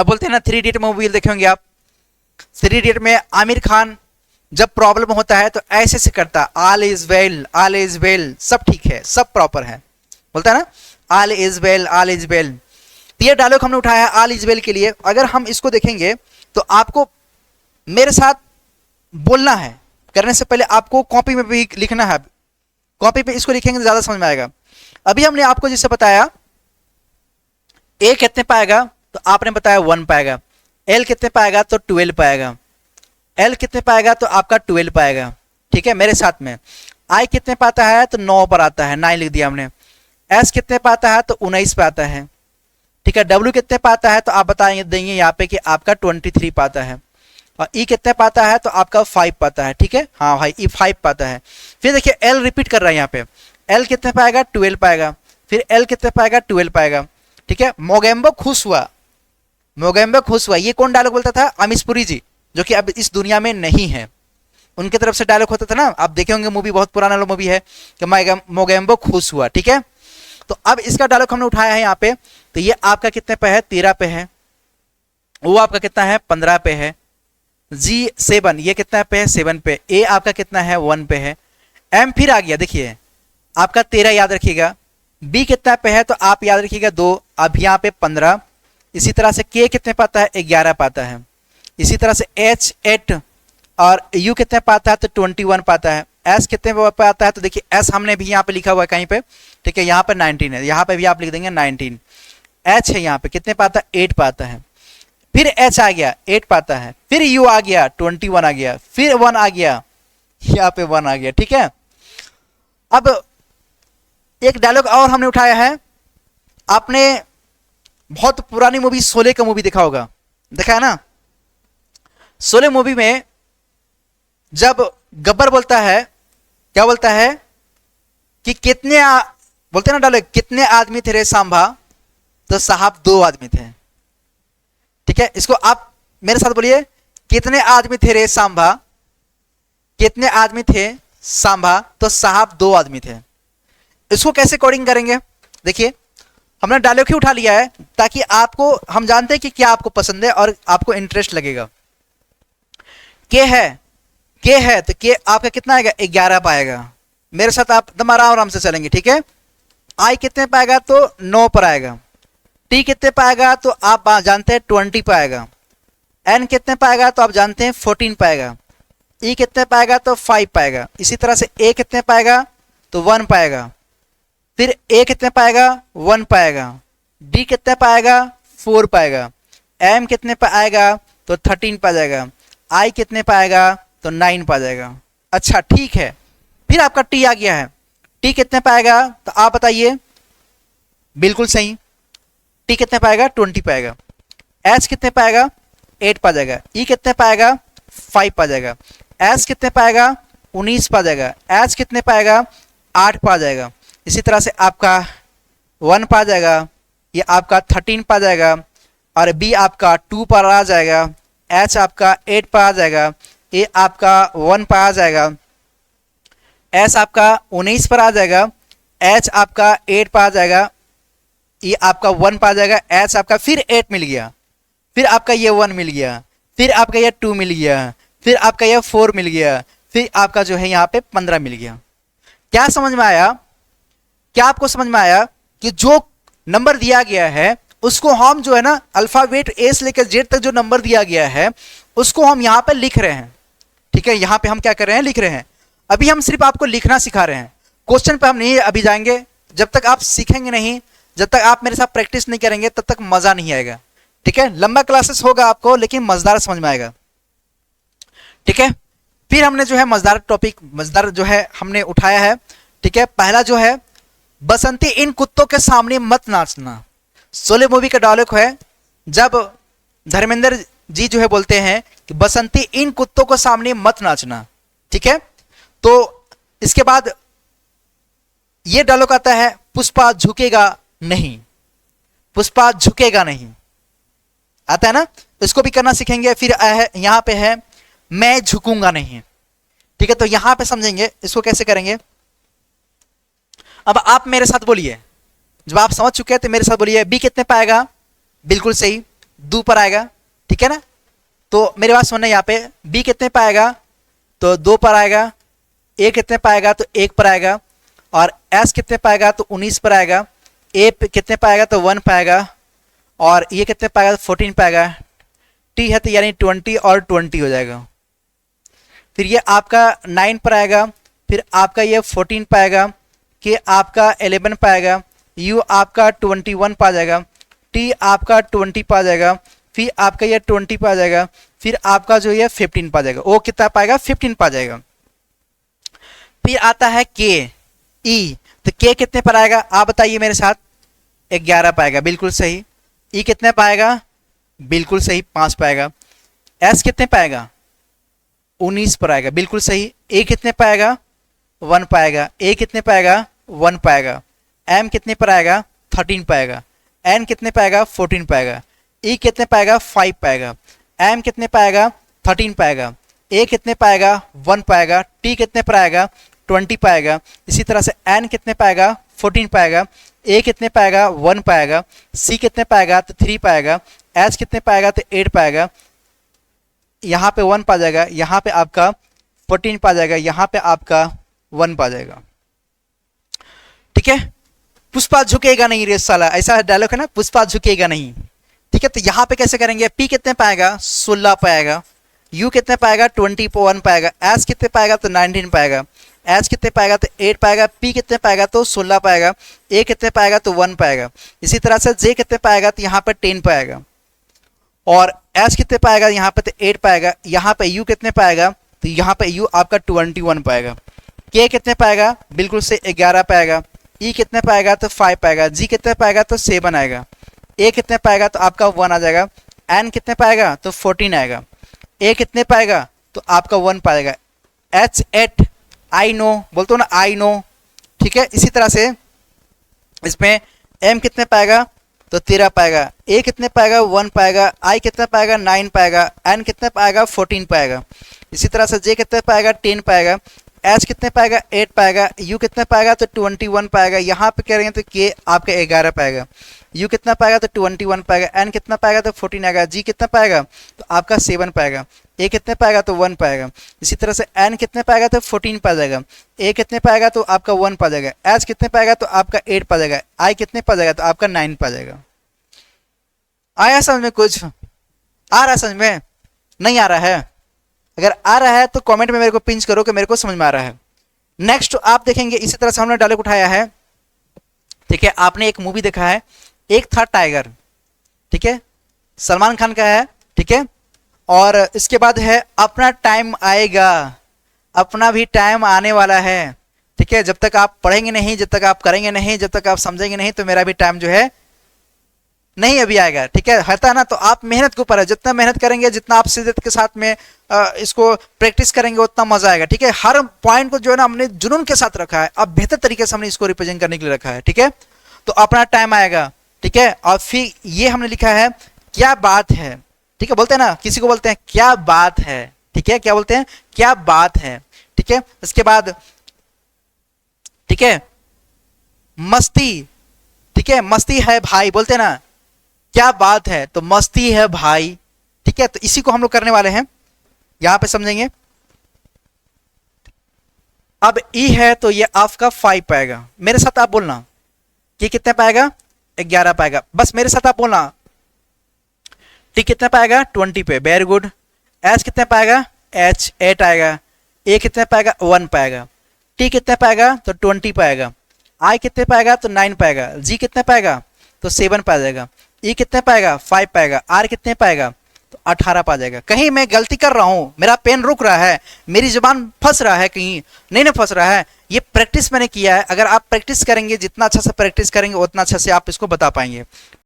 अब बोलते हैं ना, 3 इडियट मूवी देखे होंगे आप। 3 इडियट में आमिर खान जब प्रॉब्लम होता है तो ऐसे से करता, all is well, all is well, सब ठीक है, सब प्रॉपर है, बोलता है ना, all is well, all is well. तो ये डायलॉग हमने उठाया है ऑल इज वेल के लिए। अगर हम इसको देखेंगे तो आपको मेरे साथ बोलना है, करने से पहले आपको कॉपी में भी लिखना है। कॉपी पे इसको लिखेंगे तो ज्यादा समझ में आएगा। अभी हमने आपको जिससे बताया ए कितने पाएगा, तो आपने बताया 1 पाएगा। एल कितने पाएगा, तो 12 पाएगा। एल कितने पाएगा, तो आपका 12 पाएगा। ठीक है, मेरे साथ में। आई कितने पाता है, तो 9 पर आता है, 9 लिख दिया हमने। एस कितने पाता है, तो 19 पे आता है। ठीक है, डब्ल्यू कितने पाता है, तो आप बताएंगे देंगे यहाँ पे कि आपका 23 पाता है। और ई कितने पाता है, तो आपका 5 पाता है। ठीक है, हाँ भाई, ई 5 पाता है। फिर देखिए एल रिपीट कर रहा है यहाँ पे। एल कितने पाएगा, 12 पाएगा। फिर एल कितने पाएगा, 12 पाएगा। ठीक है, मोगेम्बो खुश हुआ, मोगेम्बो खुश हुआ, ये कौन डायलॉग बोलता था, अमीश पुरी जी, जो कि अब इस दुनिया में नहीं है। उनके तरफ से डायलॉग होता था ना, आप देखे होंगे मूवी, बहुत पुराना मूवी है कि मोगेम्बो खुश हुआ। ठीक है, तो अब इसका डायलॉग हमने उठाया है यहाँ पे। तो ये आपका कितने पे है, 13 पे है। वो आपका कितना है, 15 पे है। जी 7, ये कितना पे है, 7 पे। ए आपका कितना है, 1 पे है। एम फिर आ गया, देखिए आपका 13 याद रखिएगा। बी कितना पे है, तो आप याद रखिएगा 2, अब यहाँ पे 15। इसी तरह से के कितने पाता है, 11 पाता है। इसी तरह से एच 8 और यू कितने पाता है, तो 21 पाता है। एस कितने पे आता है, तो देखिए एस हमने भी यहाँ पे लिखा हुआ है कहीं पे। ठीक है, यहाँ पे 19 है, यहाँ पे भी आप लिख देंगे 19। एच है यहाँ पे कितने पाता है, 8 पाता है। फिर एच आ गया, 8 पाता है। फिर यू आ गया, 21 आ गया। फिर 1 आ गया, यहाँ पे 1 आ गया। ठीक है, अब एक डायलॉग और हमने उठाया है। आपने बहुत पुरानी मूवी शोले का मूवी देखा होगा, देखा है ना। शोले मूवी में जब गब्बर बोलता है, क्या बोलता है कि बोलते हैं ना डायलॉग, कितने आदमी थे रे सांभा, तो साहब 2 आदमी थे। ठीक है, इसको आप मेरे साथ बोलिए, कितने आदमी थे रे सांभा, कितने आदमी थे सांभा, तो साहब 2 आदमी थे। इसको कैसे कोडिंग करेंगे, देखिए हमने डायलॉग ही उठा लिया है ताकि आपको, हम जानते हैं कि क्या आपको पसंद है और आपको इंटरेस्ट लगेगा। के है तो के आपका कितना आएगा, 11 पाएगा। मेरे साथ आप एकदम आराम से चलेंगे। ठीक है, आई कितने पाएगा, तो 9 पर आएगा। टी कितने पाएगा, तो आप जानते हैं 20 पाएगा। एन कितने पाएगा, तो आप जानते हैं 14 पाएगा। ई कितने पाएगा, तो 5 पाएगा। इसी तरह से ए कितने पाएगा, तो 1 पाएगा। फिर ए कितने पाएगा, 1 पाएगा। डी कितने पाएगा, 4 पाएगा। एम कितने पाएगा, तो 13 पा जाएगा। आई कितने पाएगा, तो 9 पा जाएगा। अच्छा ठीक है, फिर आपका टी आ गया है। टी कितने पाएगा, तो आप बताइए, बिल्कुल सही। टी कितने पाएगा, 20 पाएगा। एच कितने पाएगा, 8 पा जाएगा। ई कितने पाएगा, 5 पा जाएगा। एस कितने पाएगा, 19 पा जाएगा। एच कितने पाएगा, 8 पा जाएगा। इसी तरह से आपका 1 पा जाएगा, ये आपका 13 पा जाएगा। और बी आपका 2 पर आ जाएगा। एच आपका 8 पर आ जाएगा। ए आपका 1 पर आ जाएगा। एस आपका 19 पर आ जाएगा। एच आपका 8 पर आ जाएगा। ये आपका 1 पर आ जाएगा। एच आपका फिर 8 मिल गया। फिर आपका ये 1 मिल गया। फिर आपका ये 2 मिल गया। फिर आपका ये 4 मिल गया। फिर आपका जो है यहाँ पे 15 मिल गया। क्या समझ में आया, क्या आपको समझ में आया कि जो नंबर दिया गया है उसको हम जो है ना, अल्फाबेट ए से लेकर जेड तक जो नंबर दिया गया है उसको हम यहाँ पे लिख रहे हैं। ठीक है, यहाँ पे हम क्या कर रहे हैं, लिख रहे हैं। अभी हम सिर्फ आपको लिखना सिखा रहे हैं, क्वेश्चन पे हम नहीं अभी जाएंगे। जब तक आप सीखेंगे नहीं, जब तक आप मेरे साथ प्रैक्टिस नहीं करेंगे, तब तक मजा नहीं आएगा। ठीक है, लंबा क्लासेस होगा आपको, लेकिन मजेदार समझ में आएगा। ठीक है, फिर हमने जो है मजेदार टॉपिक, मजेदार जो है हमने उठाया है। ठीक है, पहला जो है, बसंती इन कुत्तों के सामने मत नाचना। शोले मूवी का डायलॉग है, जब धर्मेंद्र जी जो है बोलते हैं कि बसंती इन कुत्तों के सामने मत नाचना। ठीक है, तो इसके बाद ये डायलॉग आता है, पुष्पा झुकेगा नहीं, पुष्पा झुकेगा नहीं, आता है ना। इसको भी करना सीखेंगे। फिर यहां पे है, मैं झुकूंगा नहीं। ठीक है, तो यहां पे समझेंगे इसको कैसे करेंगे। अब आप मेरे साथ बोलिए, जब आप समझ चुके हैं तो मेरे साथ बोलिए, बी कितने पाएगा, बिल्कुल सही। 2 पर आएगा, ठीक है ना। तो मेरी बात सुनना, यहाँ पे बी कितने पर आएगा तो 2 पर आएगा, ए कितने पर आएगा तो 1 पर आएगा, और एस कितने पर आएगा तो 19 पर आएगा, ए कितने पर आएगा तो 1 पर आएगा, और ये कितने पर आएगा तो 14 पर आएगा। टी है तो यानी 20 और 20 हो जाएगा। फिर ये आपका 9 पर आएगा, फिर आपका ये 14 पर आएगा, कि आपका 11 पर आएगा, यू आपका 21 पर आ जाएगा, टी आपका 20 पर आ जाएगा, फिर आपका ये 20 पर आ जाएगा, फिर आपका जो ये 15 पर आ जाएगा। वो कितना पाएगा 15 पर आ जाएगा। फिर आता है के ई, तो के कितने पर आएगा आप बताइए मेरे साथ, 11 पाएगा, बिल्कुल सही। ई कितने पाएगा, बिल्कुल सही 5 पाएगा। एस कितने पाएगा 19 पर आएगा, बिल्कुल सही। ए कितने पाएगा 1 पाएगा, ए कितने पाएगा 1 पाएगा। एम कितने पर आएगा 13 पाएगा, एन कितने पाएगा 14 पाएगा, ई कितने पाएगा 5 पाएगा, एम कितने पाएगा 13 पाएगा, ए कितने पाएगा 1 पाएगा, टी कितने पर आएगा 20 पाएगा। इसी तरह से एन कितने पाएगा 14 पाएगा, ए कितने पाएगा 1 पाएगा, सी कितने पाएगा तो 3 पाएगा, एच कितने पाएगा तो 8 पाएगा, यहाँ पे 1 पा जाएगा, यहाँ पे आपका 14 पा जाएगा, यहाँ पे आपका 1 पा जाएगा। ठीक है, पुष्पा झुकेगा नहीं रे साला, ऐसा डायलॉग है ना, पुष्पा झुकेगा नहीं। ठीक है, तो यहाँ पे कैसे करेंगे, पी कितने पाएगा 16 पाएगा, यू कितने पाएगा 21 पाएगा, एस कितने पाएगा तो 19 पाएगा, एच कितने पाएगा तो 8 पाएगा, पी कितने पाएगा तो 16 पाएगा, ए कितने पाएगा तो 1 पाएगा। इसी तरह से जे कितने पाएगा तो यहाँ पे 10 पाएगा, और एच कितने पाएगा यहाँ पे तो 8 पाएगा, यहाँ पे यू कितने पाएगा तो यहाँ पे यू आपका 21 पाएगा। के कितने पाएगा, बिल्कुल से 11 पाएगा, ई कितने पाएगा तो 5 पाएगा, जी कितने पाएगा तो 7 आएगा, ए कितने पाएगा तो आपका 1 आ जाएगा, एन कितने पाएगा तो 14 आएगा, ए कितने पाएगा तो आपका 1 पाएगा। एच 8 आई नो, बोलते हो ना आई नो। ठीक है, इसी तरह से इसमें एम कितने पाएगा तो 13 पाएगा, ए कितने पाएगा 1 पाएगा, आई कितने पाएगा 9 पाएगा, एन कितने पाएगा 14 पाएगा। इसी तरह से जे कितने पाएगा 10 पाएगा, एच कितने पाएगा 8 पाएगा, यू कितने पाएगा तो 21 पाएगा, यहाँ पे कह रहे हैं तो के आपका 11 पाएगा, यू कितना पाएगा तो 21 पाएगा, एन कितना पाएगा तो 14 आएगा, जी कितना पाएगा तो आपका 7 पाएगा, ए कितने पाएगा तो 1 पाएगा। इसी तरह से एन कितने पाएगा तो 14 पा जाएगा, ए कितने पाएगा तो आपका 1 पा जाएगा, एच कितने पाएगा तो आपका 8 पा जाएगा, आई कितने पा जाएगा तो आपका 9 पा जाएगा। आया समझ में, कुछ आ रहा है समझ में, नहीं आ रहा है? अगर आ रहा है तो कमेंट में मेरे को पिंच करो कि मेरे को समझ में आ रहा है। नेक्स्ट आप देखेंगे, इसी तरह से हमने डायलॉग उठाया है। ठीक है, आपने एक मूवी देखा है, एक था टाइगर, ठीक है, सलमान खान का है। ठीक है, और इसके बाद है अपना टाइम आएगा, अपना भी टाइम आने वाला है। ठीक है, जब तक आप पढ़ेंगे नहीं, जब तक आप करेंगे नहीं, जब तक आप समझेंगे नहीं, तो मेरा भी टाइम जो है नहीं अभी आएगा। ठीक है, हटा ना, तो आप मेहनत के ऊपर है, जितना मेहनत करेंगे, जितना आप शिद्दत के साथ में इसको प्रैक्टिस करेंगे, उतना मजा आएगा। ठीक है, हर पॉइंट को जो है ना हमने जुनून के साथ रखा है, अब बेहतर तरीके से हमने इसको रिप्रेजेंट करने के लिए रखा है। ठीक है, तो अपना टाइम आएगा। ठीक है, और फिर ये हमने लिखा है क्या बात है। ठीक है, बोलते हैं ना, किसी को बोलते हैं क्या बात है। ठीक है, क्या बोलते हैं, क्या बात है। ठीक है, इसके बाद ठीक है मस्ती। ठीक है, मस्ती है भाई, बोलते हैं ना क्या बात है, तो मस्ती है भाई। ठीक है, तो इसी को हम लोग करने वाले हैं, यहां पे समझेंगे। अब ई है तो ये आपका 5 पाएगा, मेरे साथ आप बोलना कि कितने पाएगा 11 पाएगा, बस मेरे साथ आप बोलना। टी कितने पाएगा 20 पे, वेरी गुड। एच कितने पाएगा, एच 8 आएगा। ए कितने पाएगा 1 पाएगा। टी कितने पाएगा तो 20 पाएगा। आई कितने पाएगा तो 9 पाएगा। जी कितने पाएगा तो 7 पा जाएगा। ई कितने पाएगा 5 पाएगा। आर कितने पाएगा तो 18 पा जाएगा। कहीं मैं गलती कर रहा हूं, मेरा पेन रुक रहा है, मेरी जुबान फंस रहा है, कहीं नहीं ना फंस रहा है, ये प्रैक्टिस मैंने किया है। अगर आप प्रैक्टिस करेंगे, जितना अच्छा से प्रैक्टिस करेंगे उतना अच्छा से आप इसको बता पाएंगे।